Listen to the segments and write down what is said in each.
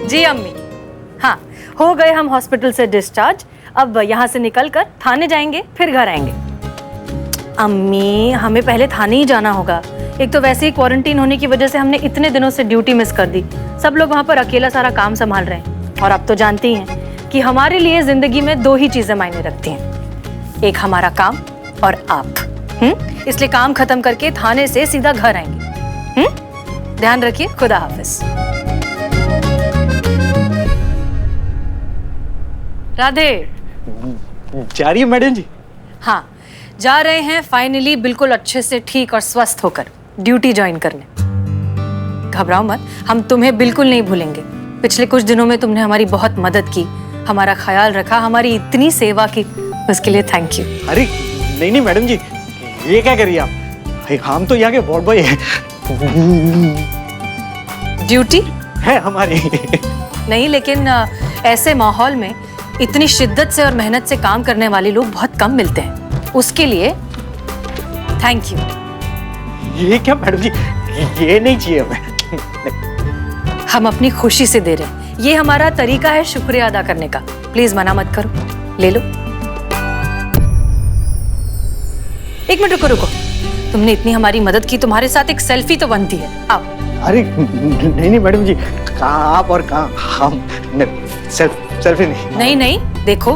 जी अम्मी, हाँ हो गए हम हॉस्पिटल से डिस्चार्ज। अब यहाँ से निकलकर थाने जाएंगे, फिर घर आएंगे। अम्मी, हमें पहले थाने ही जाना होगा। एक तो वैसे ही क्वारंटीन होने की वजह से हमने इतने दिनों से ड्यूटी मिस कर दी। सब लोग वहाँ पर अकेला सारा काम संभाल रहे हैं। और आप तो जानती हैं कि हमारे लिए जिंदगी में दो ही चीजें मायने रखती हैं, एक हमारा काम और आप। इसलिए काम खत्म करके थाने से सीधा घर आएंगे। ध्यान रखिए। खुदा हाफिज। राधे। जा रही है मैडम जी? हाँ, जा रहे हैं फाइनली, बिल्कुल अच्छे से ठीक और स्वस्थ होकर ड्यूटी ज्वाइन करने। घबराओ मत, हम तुम्हें बिल्कुल नहीं भूलेंगे। पिछले कुछ दिनों में तुमने हमारी बहुत मदद की, हमारा ख्याल रखा, हमारी इतनी सेवा की, उसके लिए थैंक यू। अरे नहीं मैडम जी, ये क्या करिए आप? हम तो यहाँ के वार्ड बॉय हैं। ड्यूटी है हमारी। नहीं, लेकिन ऐसे माहौल में इतनी शिद्दत से और मेहनत से काम करने वाले लोग बहुत कम मिलते हैं। उसके लिए थैंक यू। ये क्या मैडम जी, ये नहीं चाहिए हमें। हम अपनी खुशी से दे रहे हैं, ये हमारा तरीका है शुक्रिया अदा करने का। प्लीज मना मत करो, ले लो। एक मिनट रुको। तुमने इतनी हमारी मदद की, तुम्हारे साथ एक सेल्फी तो बनती है। आओ। अरे नहीं मैडम जी, कहाँ आप और कहाँ हम। सेल्फी नहीं, देखो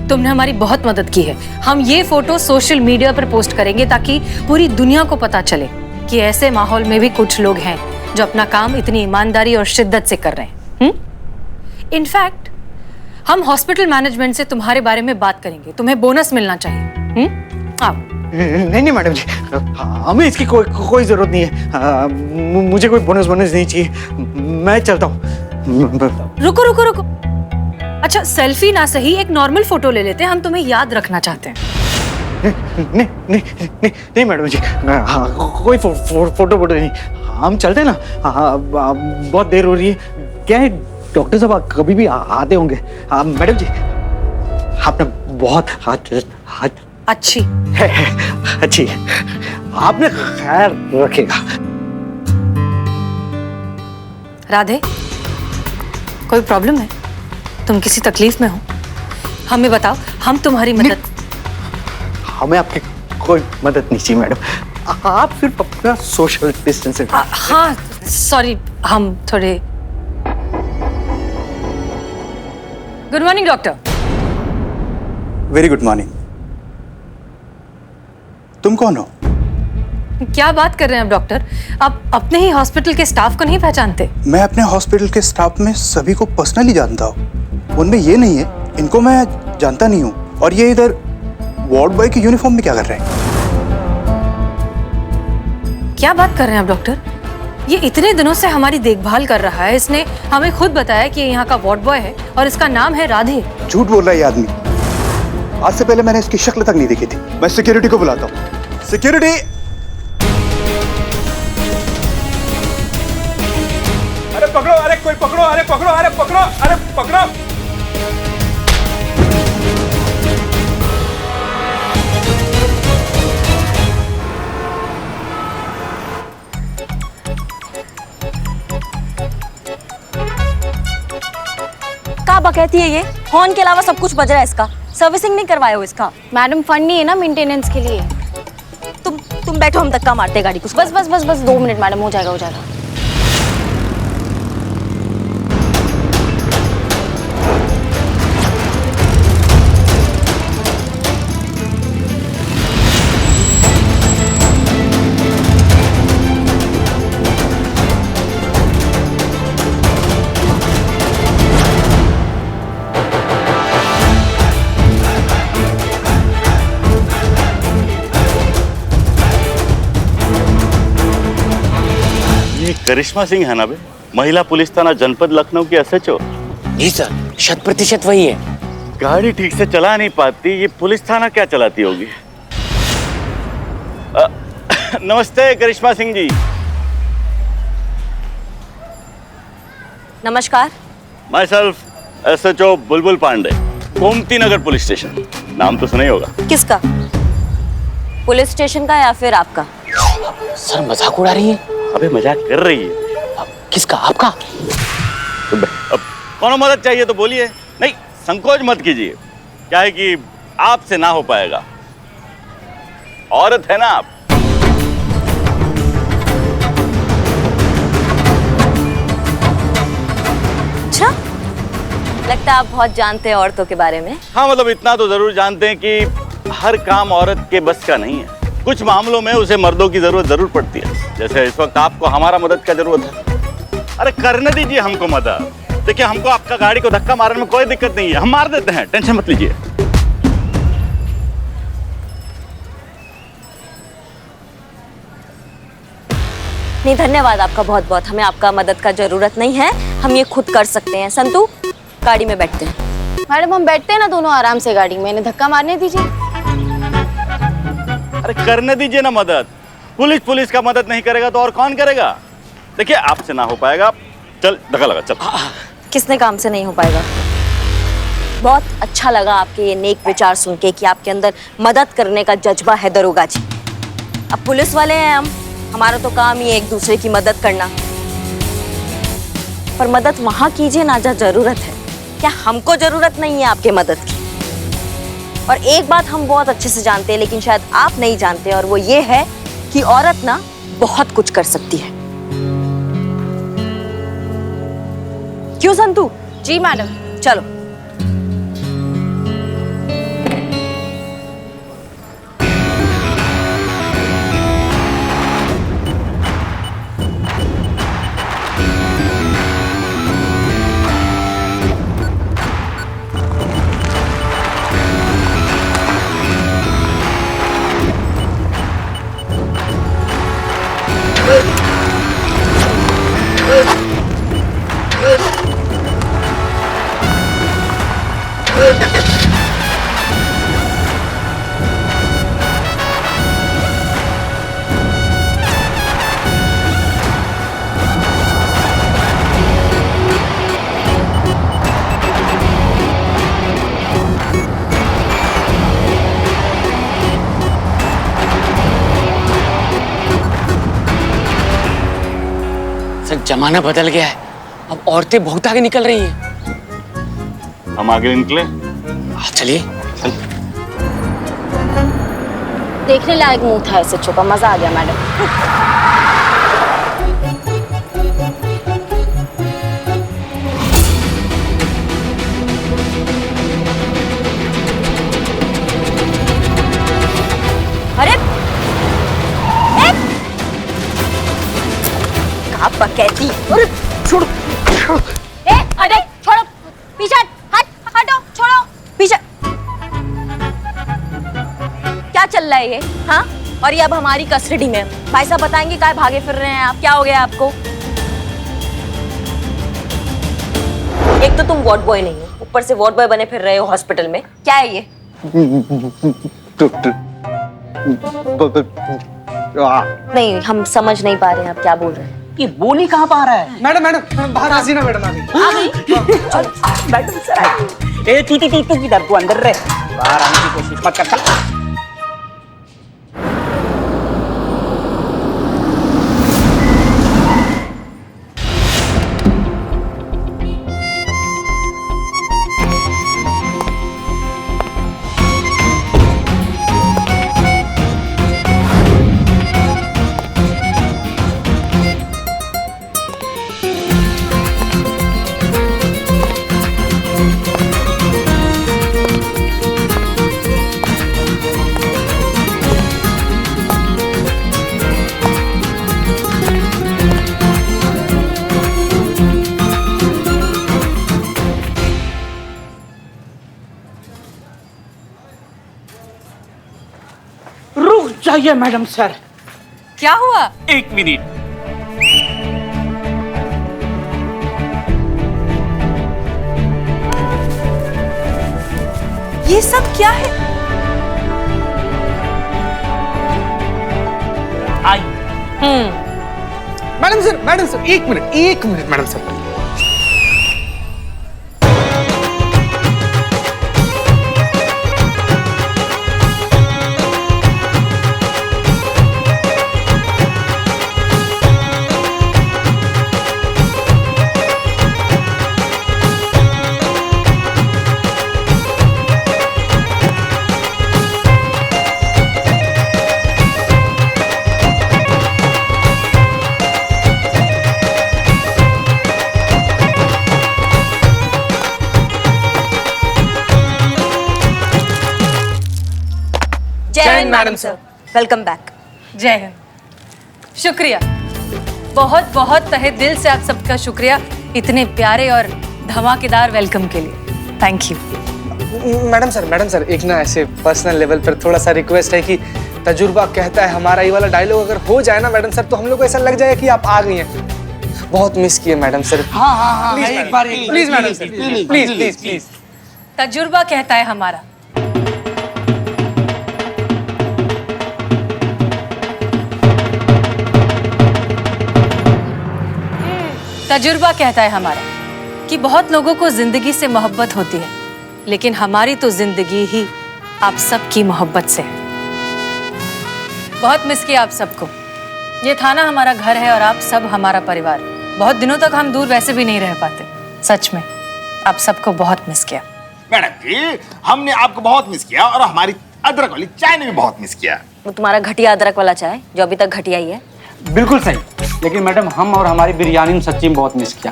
तुमने हमारी बहुत मदद की है। हम ये फोटो सोशल मीडिया पर पोस्ट करेंगे ताकि पूरी दुनिया को पता चले कि ऐसे माहौल में भी कुछ लोग हैं जो अपना काम इतनी ईमानदारी और शिद्दत से कर रहे हैं। इनफैक्ट हम हॉस्पिटल मैनेजमेंट से तुम्हारे बारे में बात करेंगे, तुम्हें बोनस मिलना चाहिए। आओ। नहीं मैडम जी, हमें इसकी कोई जरूरत नहीं है। मुझे कोई बोनस नहीं चाहिए, मैं चलता हूँ। रुको। अच्छा, सेल्फी ना सही, एक नॉर्मल फोटो ले लेते हैं, हम तुम्हें याद रखना चाहते हैं। नहीं मैडम जी, कोई फोटो नहीं। हम चलते हैं ना। बहुत देर हो रही है। क्या है, डॉक्टर साहब कभी भी आते होंगे। मैडम जी, आपने बहुत अच्छी है। आपने खैर रखेगा। राधे, कोई प्रॉब्लम है? तुम किसी तकलीफ में हो? हमें बताओ, हम तुम्हारी मदद। हमें आपकी कोई मदद नहीं चाहिए मैडम। आप सिर्फ अपना सोशल डिस्टेंसिंग। हाँ सॉरी, हम थोड़े। Good morning doctor. Very good morning. तुम कौन हो? क्या बात कर रहे हैं आप डॉक्टर? आप अपने ही हॉस्पिटल के स्टाफ को नहीं पहचानते? मैं अपने हॉस्पिटल के स्टाफ में सभी को पर्सनली जानता हूँ। उनमें ये नहीं है, इनको मैं जानता नहीं हूँ। और ये इधर वार्ड बॉय की यूनिफॉर्म में क्या कर रहे हैं? क्या बात कर रहे हैं आप डॉक्टर? ये इतने दिनों से हमारी देखभाल कर रहा है। इसने हमें खुद बताया कि ये यहाँ का वार्ड बॉय है और इसका नाम है राधे। झूठ बोल रहा है ये आदमी। आज से पहले मैंने इसकी शक्ल तक नहीं देखी थी। मैं सिक्योरिटी को बुलाता हूँ। सिक्योरिटी! अरे पकड़ो, अरे कोई पकड़ो, अरे पकड़ो, अरे पकड़ो, अरे पकड़ो। क्या बकैती है ये? हॉर्न के अलावा सब कुछ बज रहा है इसका। सर्विसिंग नहीं करवाए हो इसका? मैडम फंड नहीं है ना मेंटेनेंस के लिए। तुम बैठो, हम धक्का मारते गाड़ी को। बस 2 मिनट मैडम, हो जाएगा। करिश्मा सिंह है ना बे, महिला पुलिस थाना जनपद लखनऊ की एसएचओ। जी सर, 100% वही है। गाड़ी ठीक से चला नहीं पाती, ये पुलिस थाना क्या चलाती होगी? नमस्ते करिश्मा सिंह जी। नमस्कार। My self SHO Bulbul Pandey, Gomti Nagar police station. नाम तो सुना ही होगा। किसका? पुलिस स्टेशन का या फिर आपका? सर मजाक उड़ा रही है। अबे मजाक कर रही है। किसका? आपका? कोनो मदद चाहिए तो बोलिए, नहीं संकोच मत कीजिए, क्या है कि आपसे ना हो पाएगा, औरत है ना आप। अच्छा, लगता है आप बहुत जानते हैं औरतों के बारे में। हाँ मतलब इतना तो जरूर जानते हैं कि हर काम औरत के बस का नहीं है, कुछ मामलों में उसे मर्दों की जरूरत जरूर पड़ती है, जैसे इस वक्त आपको हमारा मदद का जरूरत है। अरे करने दीजिए हमको मदद, देखिए हमको आपका गाड़ी को धक्का मारने में कोई दिक्कत नहीं है, हम मार देते हैं, टेंशन मत लीजिए। नहीं धन्यवाद आपका बहुत बहुत, हमें आपका मदद का जरूरत नहीं है, हम ये खुद कर सकते हैं। संतू गाड़ी में बैठते हैं। मैडम हम बैठते हैं ना दोनों आराम से गाड़ी में, इन्हें धक्का मारने दीजिए। अरे करने दीजिए ना मदद, पुलिस का मदद नहीं करेगा तो और कौन करेगा। देखिए आपसे ना हो पाएगा, चल धक्का लगा चल। किसने काम से नहीं हो पाएगा। बहुत अच्छा लगा आपके ये नेक विचार सुन के कि आपके अंदर मदद करने का जज्बा है दरोगा जी। अब पुलिस वाले हैं हम, हमारा तो काम ही है एक दूसरे की मदद करना, पर मदद वहां कीजिए ना जहाँ जरूरत है। क्या हमको जरूरत नहीं है आपके मदद की। और एक बात हम बहुत अच्छे से जानते हैं लेकिन शायद आप नहीं जानते, और वो ये है कि औरत ना बहुत कुछ कर सकती है। क्यों संतू? जी मैडम। चलो। सर जमाना बदल गया है, अब औरतें बहुत आगे निकल रही हैं। हम आगे निकले, आप चलिए। देखने लायक मुंह था ऐसे छुपा, मजा आ गया मैडम। अरे आप बकैती। अरे छोड़ो। अरे छोड़ो, पीछे हटो, छोड़ो पीछे। क्या चल रहा है ये? हाँ, और ये अब हमारी कस्टडी में। भाई साहब बताएंगे क्या भागे फिर रहे हैं आप, क्या हो गया आपको? एक तो तुम वार्ड बॉय नहीं हो, ऊपर से वार्ड बॉय बने फिर रहे हो हॉस्पिटल में। क्या है ये? डॉक्टर नहीं, हम समझ नहीं पा रहे हैं आप क्या बोल रहे हैं। ये बोली कहाँ पा रहा है? मैडम बाहर आ ना मैडम, आ गई। Madam sir I. ए तू किधर, तू अंदर रह, बाहर आने की कोशिश मत कर। चल। चाहिए मैडम सर। क्या हुआ? 1 मिनट। ये सब क्या है? आई। Madam sir 1 minute madam sir. जय हिंद मैडम सर। Welcome back. जय हिंद। शुक्रिया, बहुत बहुत तहे दिल से आप सबका शुक्रिया इतने प्यारे और धमाकेदार वेलकम के लिए। Thank you. मैडम सर एक ना ऐसे पर्सनल लेवल पर थोड़ा सा रिक्वेस्ट है कि तजुर्बा कहता है हमारा ये वाला डायलॉग अगर हो जाए ना मैडम सर, तो हम लोग को ऐसा लग जाए कि आप आ गई हैं। बहुत मिस किए मैडम सर। हाँ, एक बार प्लीज मैडम सर, प्लीज। तजुर्बा कहता है हमारा। तजुर्बा कहता है हमारा कि बहुत लोगों को जिंदगी से मोहब्बत होती है, लेकिन हमारी तो जिंदगी ही आप सबकी मोहब्बत से है। बहुत मिस किया आप सबको। ये थाना हमारा घर है और आप सब हमारा परिवार। बहुत दिनों तक हम दूर वैसे भी नहीं रह पाते। सच में आप सबको बहुत मिस किया। मैडम जी, हमने आपको बहुत मिस किया और हमारी अदरक वाली चाय ने भी बहुत मिस किया। वो तुम्हारा घटिया अदरक वाला चाय जो अभी तक घटिया ही है। बिल्कुल सही, लेकिन मैडम हम और हमारी बिरयानी ने सच्ची में बहुत मिस किया।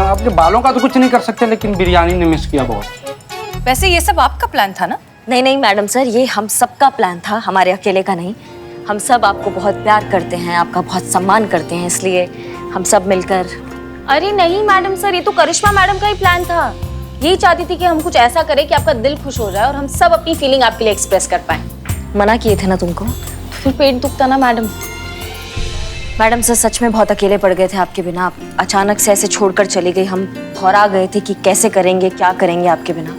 अपने बालों का तो कुछ नहीं कर सकते, लेकिन बिरयानी ने मिस किया बहुत। वैसे ये सब आपका प्लान था ना? नहीं मैडम सर, ये हम सबका प्लान था, हमारे अकेले का नहीं। हम सब आपको बहुत प्यार करते हैं, आपका बहुत सम्मान करते हैं, इसलिए हम सब मिलकर। अरे नहीं मैडम सर, ये तो करिश्मा मैडम का ही प्लान था। यही चाहती थी कि हम कुछ ऐसा करें कि आपका दिल खुश हो जाए और हम सब अपनी फीलिंग आपके लिए एक्सप्रेस कर पाए। मना किए थे ना तुमको? फिर पेट दुखता ना मैडम। मैडम सर सच में बहुत अकेले पड़ गए थे आपके बिना। आप अचानक से ऐसे छोड़कर चली गई, हम घबरा गए थे कि कैसे करेंगे, क्या करेंगे आपके बिना।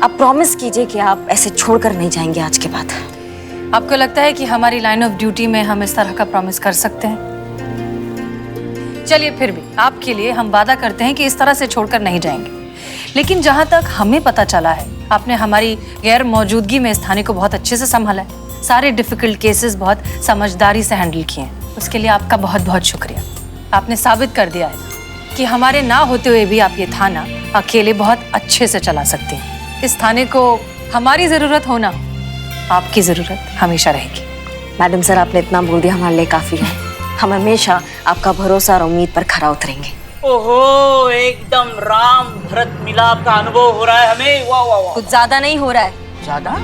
आप प्रॉमिस कीजिए कि आप ऐसे छोड़कर नहीं जाएंगे आज के बाद। आपको लगता है कि हमारी लाइन ऑफ ड्यूटी में हम इस तरह का प्रॉमिस कर सकते हैं? चलिए फिर भी आपके लिए हम वादा करते हैं कि इस तरह से छोड़कर नहीं जाएंगे। लेकिन जहां तक हमें पता चला है, आपने हमारी गैर मौजूदगी में इस थाने को बहुत अच्छे से संभाला है। सारे डिफिकल्ट केसेस बहुत समझदारी से हैंडल किए हैं। उसके लिए आपका बहुत बहुत शुक्रिया। आपने साबित कर दिया है कि हमारे ना होते हुए भी आप ये थाना अकेले बहुत अच्छे से चला सकते हैं। इस थाने को हमारी जरूरत होना, आपकी जरूरत हमेशा रहेगी। मैडम सर आपने इतना बोल दिया हमारे लिए काफी है। हम हमेशा आपका भरोसा और उम्मीद पर खरा उतरेंगे। ओहो, एकदम राम भरत मिलाप का अनुभव हो रहा है हमें। वाह वाह वाह। कुछ ज्यादा नहीं हो रहा है? ज्यादा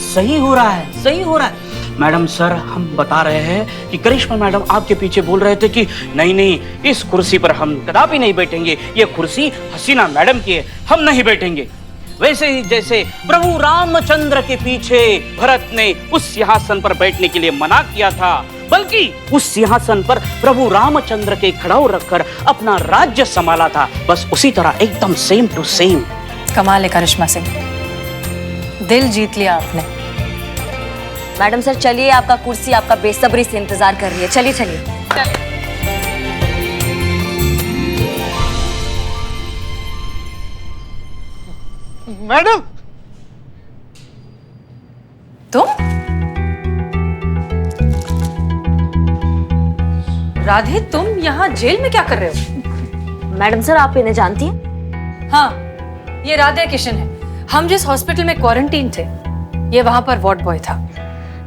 सही हो रहा है, सही हो रहा है। मैडम सर हम बता रहे हैं कि करिश्मा मैडम आपके पीछे बोल रहे थे कि नहीं इस कुर्सी पर हम कदापि नहीं बैठेंगे, ये कुर्सी हसीना मैडम की है, हम नहीं बैठेंगे। वैसे ही जैसे प्रभु रामचंद्र के पीछे भरत ने उस सिंहासन पर बैठने के लिए मना किया था, बल्कि उस सिंहासन पर प्रभु रामचंद्र के खड़ाऊ रखकर अपना राज्य संभाला था, बस उसी तरह एकदम सेम टू सेम। कमाल है करिश्मा सिंह, दिल जीत लिया आपने। मैडम सर चलिए, आपका कुर्सी आपका बेसब्री से इंतजार कर रही है। चलिए चलिए। मैडम तुम? राधे तुम यहाँ जेल में क्या कर रहे हो? मैडम सर आप इन्हें जानती हैं? हाँ, ये राधे किशन है। हम जिस हॉस्पिटल में क्वारंटीन थे, ये वहां पर वार्ड बॉय था।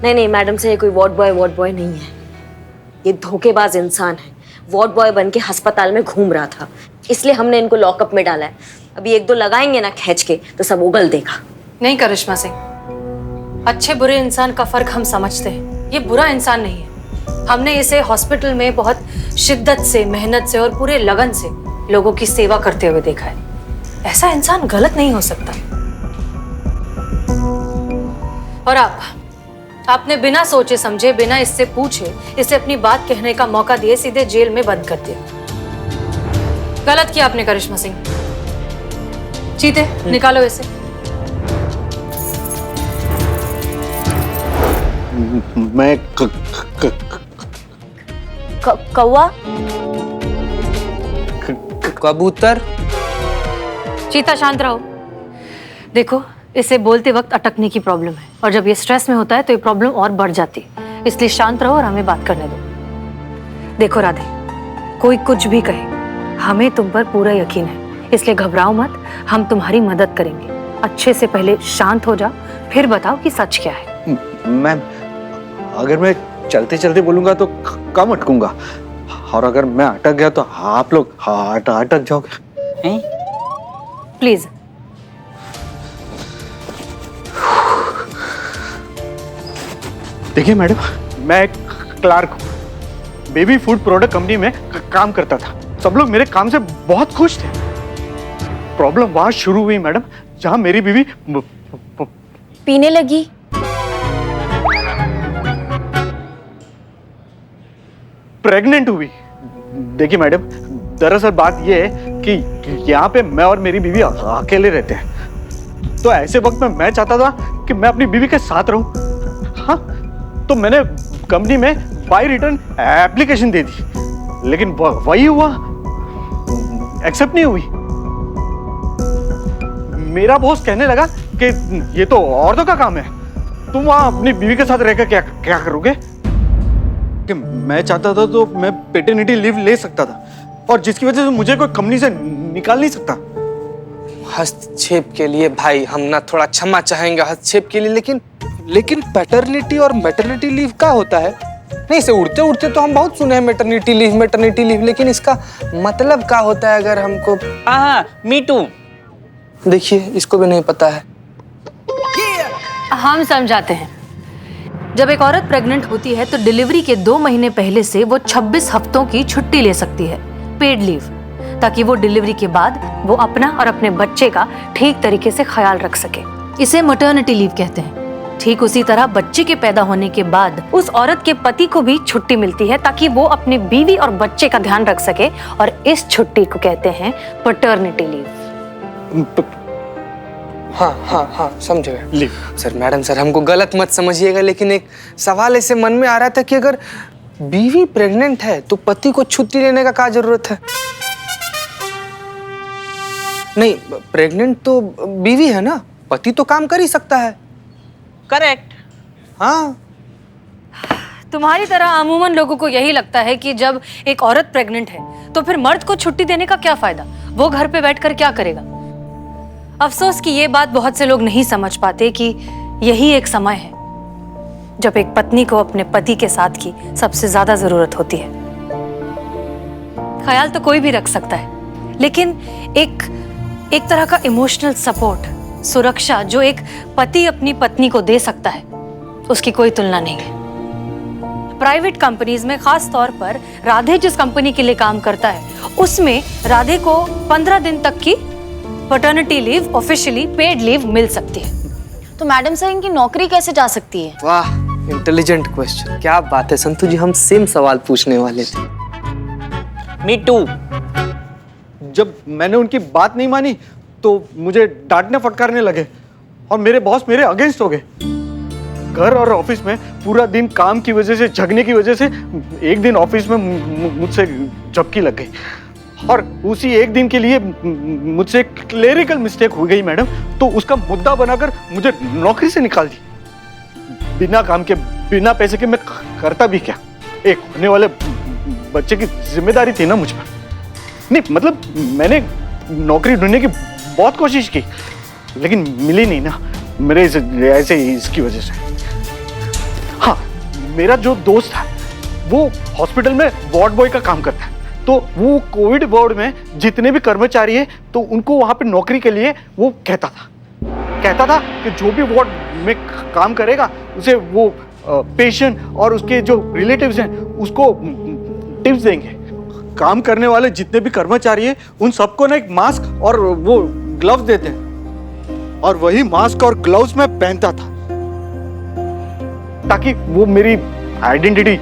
नहीं मैडम सर, ये कोई वार्ड बॉय नहीं है। ये धोखेबाज इंसान है। वार्ड बॉय बन के अस्पताल में घूम रहा था, इसलिए हमने इनको लॉकअप में डाला है। अभी एक दो लगाएंगे ना खींच के तो सब उगल देगा। नहीं करिश्मा सिंह, अच्छे बुरे इंसान का फर्क हम समझते हैं। ये बुरा इंसान नहीं है। हमने इसे हॉस्पिटल में बहुत शिद्दत से, मेहनत से और पूरे लगन से लोगों की सेवा करते हुए देखा है। ऐसा इंसान गलत नहीं हो सकता। और आपने बिना सोचे समझे, बिना इससे पूछे, इसे अपनी बात कहने का मौका दिए सीधे जेल में बंद कर दिया। गलत किया आपने करिश्मा सिंह। चीते निकालो इसे। मैं कौवा? कबूतर? चीता शांत रहो। देखो, इसे बोलते वक्त अटकने की प्रॉब्लम है और जब ये स्ट्रेस में होता है तो ये प्रॉब्लम और बढ़ जाती है। इसलिए शांत रहो और हमें बात करने दो। देखो राधे, कोई कुछ भी कहे, हमें तुम पर पूरा यकीन है, इसलिए घबराओ मत। हम तुम्हारी मदद करेंगे। अच्छे से पहले शांत हो जाओ, फिर बताओ कि सच क्या है। मैम, अगर मैं चलते चलते बोलूंगा तो कम अटकूंगा, और अगर मैं अटक गया तो आप लोग अटक जाओगे। प्लीज। देखिए मैडम, मैं एक क्लार्क हूँ, बेबी फूड प्रोडक्ट कंपनी में काम करता था। सब लोग मेरे काम से बहुत खुश थे। प्रॉब्लम वहां शुरू हुई मैडम, जहां मेरी बीवी पीने लगी। प्रेग्नेंट हुई। देखिए मैडम, दरअसल बात यह है कि यहाँ पे मैं और मेरी बीवी अकेले रहते हैं, तो ऐसे वक्त में मैं चाहता था कि मैं अपनी बीवी के साथ रहूं। हाँ, तो मैंने कंपनी में बाय रिटर्न एप्लीकेशन दे दी, लेकिन वही हुआ, एक्सेप्ट नहीं हुई। मेरा बॉस कहने लगा कि ये तो औरतों का काम है, तुम वहां अपनी बीवी के साथ रहकर क्या क्या करोगे। कि मैं चाहता था तो मैं पैटर्निटी लीव ले सकता था, और जिसकी वजह से मुझे कोई कंपनी से निकाल नहीं सकता। हस्तक्षेप के लिए भाई हम ना थोड़ा क्षमा चाहेंगे हस्तक्षेप के लिए, लेकिन पैटर्निटी और मैटरनिटी लीव का होता है? नहीं, इसे उड़ते उड़ते तो हम बहुत सुने हैं मैटरनिटी लीव, लेकिन इसका मतलब क्या होता है अगर हमको? हाँ, मी टू। देखिए, इसको भी नहीं पता है। हम समझाते हैं। जब एक औरत प्रेग्नेंट होती है तो डिलीवरी के 2 महीने पहले से वो 26 हफ्तों की छुट्टी ले सकती है, पेड लीव, ताकि वो डिलीवरी के बाद वो अपना और अपने बच्चे का ठीक तरीके से ख्याल रख सके। इसे मैटरनिटी लीव कहते हैं। ठीक उसी तरह बच्चे के पैदा होने के बाद उस औरत के पति को भी छुट्टी मिलती है, ताकि वो अपनी बीवी और बच्चे का ध्यान रख सके, और इस छुट्टी को कहते हैं पैटर्निटी लीव। हाँ, समझ गए सर। मैडम सर, हमको गलत मत समझिएगा, लेकिन एक सवाल ऐसे मन में आ रहा था कि अगर बीवी प्रेग्नेंट है तो पति को छुट्टी लेने का क्या जरूरत है? नहीं, प्रेग्नेंट तो बीवी है ना, पति तो काम कर ही सकता है। करेक्ट। हाँ, तुम्हारी तरह अमूमन लोगों को यही लगता है कि जब एक औरत प्रेग्नेंट है तो फिर मर्द को छुट्टी देने का क्या फायदा, वो घर पे बैठकर क्या करेगा। अफसोस कि ये बात बहुत से लोग नहीं समझ पाते कि यही एक समय है जब एक पत्नी को अपने पति के साथ की सबसे ज्यादा जरूरत होती है। ख्याल तो कोई भी रख सकता है, लेकिन एक तरह का इमोशनल सपोर्ट, सुरक्षा जो एक पति अपनी पत्नी को दे सकता है, उसकी कोई तुलना नहीं है। प्राइवेट कंपनीज में खास तौर पर राधे जिस कंपनी के लिए काम करता है, उसमें राधे को 15 दिन तक की paternity leave, officially paid leave मिल सकती है। तो मैडम सर, इनकी नौकरी कैसे जा सकती है? वाह, इंटेलिजेंट क्वेश्चन। क्या बात है संतू जी, हम सेम सवाल पूछने वाले थे। Me too. जब मैंने उनकी बात नहीं मानी तो मुझे डांटने फटकारने लगे, और मेरे बॉस मेरे अगेंस्ट हो गए। घर और ऑफिस में पूरा दिन काम की वजह से, झगड़ने की वजह से एक दिन ऑफिस में मुझसे झपकी लग गई, और उसी एक दिन के लिए मुझसे क्लेरिकल मिस्टेक हो गई मैडम, तो उसका मुद्दा बनाकर मुझे नौकरी से निकाल दी। बिना काम के, बिना पैसे के मैं करता भी क्या। एक होने वाले बच्चे की जिम्मेदारी थी ना मुझ पर। नहीं मतलब मैंने नौकरी ढूंढने की बहुत कोशिश की, लेकिन मिली नहीं ना, मेरे ऐसे इसकी वजह से। हाँ, मेरा जो दोस्त है वो हॉस्पिटल में वार्ड बॉय का काम करता है, तो वो कोविड वार्ड में जितने भी कर्मचारी हैं तो उनको वहां पे नौकरी के लिए वो कहता था कि जो भी वार्ड में काम करेगा उसे वो पेशेंट और उसके जो रिलेटिव्स हैं उसको टिप्स देंगे। काम करने वाले जितने भी कर्मचारी हैं उन सबको ना एक मास्क और वो ग्लव्स देते हैं, और वही मास्क और ग्लव्स मैं पहनता था ताकि वो मेरी आइडेंटिटी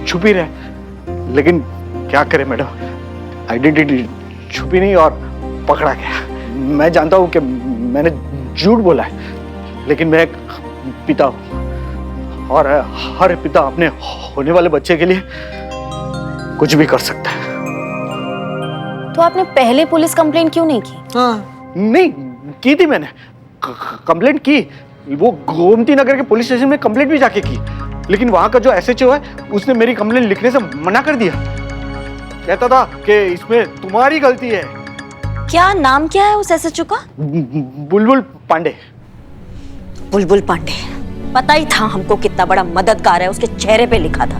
छुपी रहे। लेकिन क्या करे मैडम, आइडेंटिटी छुपी नहीं और पकड़ा गया। मैं जानता हूँ कि मैंने झूठ बोला है, लेकिन मैं एक पिता हूँ, और हर पिता अपने होने वाले बच्चे के लिए कुछ भी कर सकता है। तो आपने पहले पुलिस कंप्लेंट क्यों नहीं की? हाँ, नहीं की थी मैंने, कंप्लेंट की, वो गोमती नगर के पुलिस स्टेशन में कंप्लेंट भी जाके की, लेकिन वहां का जो एसएचओ है उसने मेरी कंप्लेंट लिखने से मना कर दिया। कहता था कि इसमें तुम्हारी गलती है। क्या नाम क्या है उस एसएचओ का? बुलबुल पांडे। बुलबुल पांडे, पता ही था हमको कितना बड़ा मददगार है, उसके चेहरे पे लिखा था।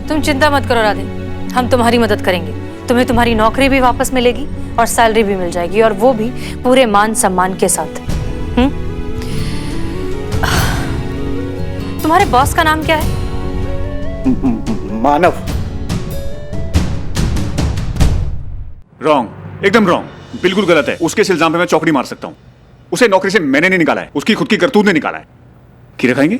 तुम चिंता मत करो राधे, हम तुम्हारी मदद करेंगे। तुम्हें तुम्हारी नौकरी भी वापस मिलेगी और सैलरी भी मिल जाएगी, और वो भी पूरे मान सम्मान के साथ। तुम्हारे बॉस का नाम क्या है? मानव। रॉन्ग, एकदम रॉन्ग, बिल्कुल गलत है। उसके इल्जाम पे मैं चौकड़ी मार सकता हूँ। उसे नौकरी से मैंने नहीं निकाला है, उसकी खुद की करतूत ने निकाला है। खीरा खाएंगे?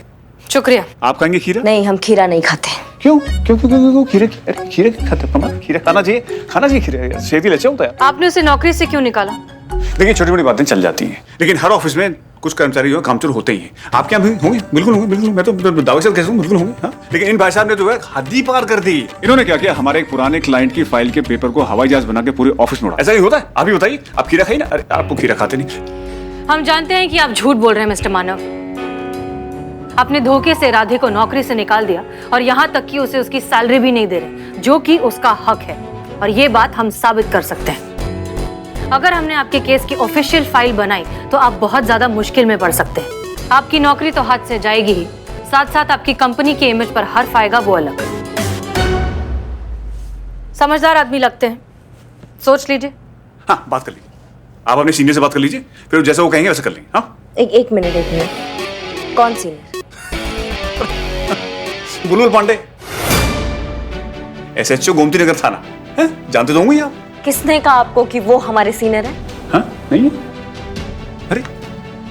शुक्रिया। आप खाएंगे खीरा? नहीं, हम खीरा नहीं खाते। क्यों क्यों क्यों क्यों खीरे खीरे खाते हैं? खीरा खाना चाहिए खीरा, सेहत अच्छा होता है। आपने उसे नौकरी से क्यों निकाला? देखिए, छोटी मोटी बातें चल जाती हैं, लेकिन हर ऑफिस में कुछ कर्मचारी जो कामचोर होते ही हैं। आपके यहाँ भी होंगे? बिल्कुल होंगे, बिल्कुल। मैं तो दावे से कहता हूँ बिल्कुल होंगे। हाँ, लेकिन इन भाई साहब ने जो है हद ही पार कर दी। इन्होंने क्या किया, हमारे एक पुराने क्लाइंट की फाइल के पेपर को हवाई जहाज बना के पूरे ऑफिस में उड़ा। ऐसा ही होता है? आप ही बताइए, आप खीरा खाइए ना। अरे आपको खीरा खाते नहीं। हम जानते हैं कि आप झूठ बोल रहे हैं मिस्टर मानव। आपने धोखे से राधे को नौकरी से निकाल दिया और यहाँ तक कि उसे उसकी सैलरी भी नहीं दे रहे, जो कि उसका हक है, और ये बात हम साबित कर सकते हैं। अगर हमने आपके केस की ऑफिशियल फाइल बनाई तो आप बहुत ज्यादा मुश्किल में पड़ सकते हैं। आपकी नौकरी तो हाथ से जाएगी ही, साथ साथ आपकी कंपनी के इमेज पर हर्फ आएगा, वो अलग। समझदार आदमी लगते हैं, सोच लीजिए। हाँ, बात कर लीजिए। आप अपने सीनियर से बात कर लीजिए, फिर जैसा वो कहेंगे वैसा कर लेंगे। हाँ, एक मिनट। कौन सीनियर? बुलबुल पांडे, SHO गोमती नगर थाना है, जानते तो होंगे आप। किसने कहा आपको कि वो हमारे सीनियर है? हाँ, नहीं है? अरे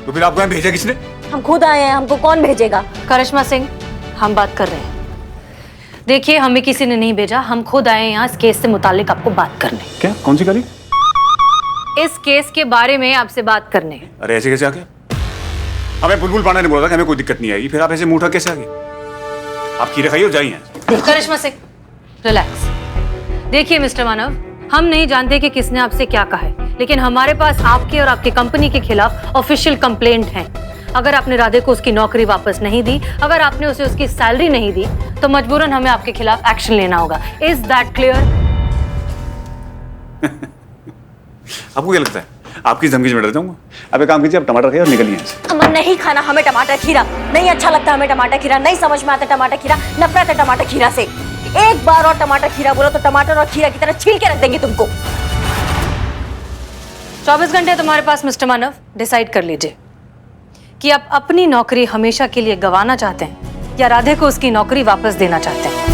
तो फिर आपको यहाँ भेजा किसने? हम खुद आए हैं, हमको कौन भेजेगा? करिश्मा सिंह, हम बात कर रहे हैं। देखिए, हमें किसी ने नहीं भेजा, हम खुद आए हैं यहाँ इस केस से मुतालिक आपको बात करने। क्या? कौन सी गाड़ी? इस केस के बारे में आपसे बात करने। अरे ऐसे कैसे आ गया? हमें बुलबुल पांडे ने बोला था कि हमें कोई दिक्कत नहीं आएगी, फिर आप ऐसे मुंह उठा कैसे आ गए? आप खीरे खाइए और जाइए। करिश्मा सिंह, रिलैक्स। देखिए मिस्टर मानव, हम नहीं जानते कि किसने आपसे क्या कहा है, लेकिन हमारे पास आपके और आपकी कंपनी के खिलाफ ऑफिशियल कंप्लेंट है। अगर आपने राधे को उसकी नौकरी वापस नहीं दी, अगर आपने उसे उसकी सैलरी नहीं दी, तो मजबूरन हमें आपके खिलाफ एक्शन लेना होगा। Is that clear? आपको क्या लगता है आपकी धमकी में डर जाऊंगा? अब एक काम कीजिए, आप टमाटर खाइए और निकलिए यहाँ से। हमें नहीं खाना, हमें टमाटर खीरा नहीं अच्छा लगता। हमें टमाटर खीरा नहीं समझ में आता। टमाटर खीरा, नफरत है टमाटर खीरा से। एक बार और टमाटर खीरा बोलो तो टमाटर और खीरा की तरह छील के रख देंगे तुमको। 24 घंटे तुम्हारे पास मिस्टर मानव, डिसाइड कर लीजिए कि आप अपनी नौकरी हमेशा के लिए गंवाना चाहते हैं या राधे को उसकी नौकरी वापस देना चाहते हैं।